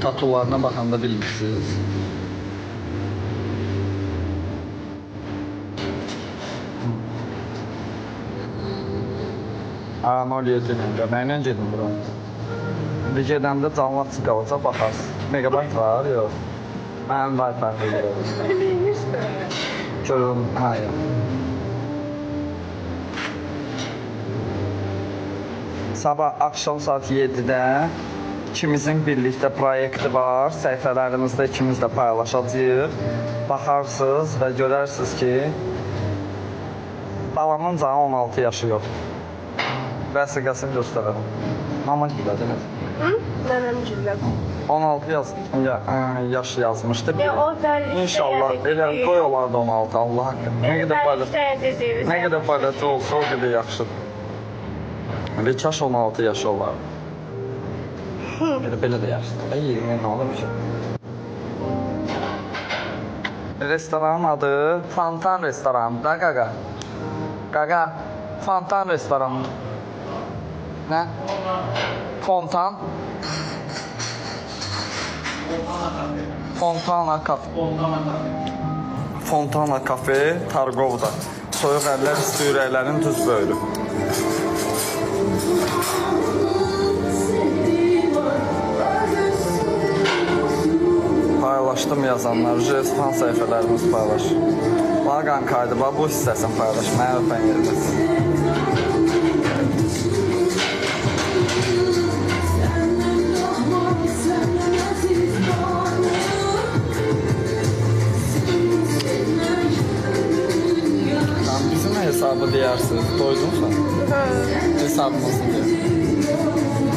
Tatularına baxanda bilmirsiniz. Anoliya gedəndə, nə ilə gedim bura? İndi gedəndə canlı açıq qalacaq, baxarsın. Megabayt var, yox. Mənim Wi-Fi-mdə gedirəm. Neymişdir? Görürüm, hayır. Sabah akşam saat 7-də ikimizin birlikdə proyekti var. Səhifələrimizdə ikimiz də paylaşacağıq. Baxarsınız və görərsiniz ki, balamın canı 16 yaşı yox. Vəsiqəsini göstərəm. Mama gilə demək. Hı? Nənəm güllər. 16 yaş yazmışdı. O dərli İnşallah elə qoy olardı 16 Allah haqqında. Nə qədər faydası olsa o qədər yaxşıdır. Və kaş 16 yaşı olar. Belə də yaxşıdır. Ey, nə olur bir şey. Restoranın adı Fontan restoranı da qaqa. Qaqa, Fontan restoranı. Nə? Fontan. Fontana kafe. Fontana kafe Targovda. Soyuq əllər isti ürəklərin düz böyrü. Paylaşdım yazanlar, fan səhifələrimiz paylaş. Laqan kaydı, bu hissəsini paylaş, mənə öpən yerimiz. Bizim hesabı deyirsiniz, doydunsa. Hesabımızı deyir.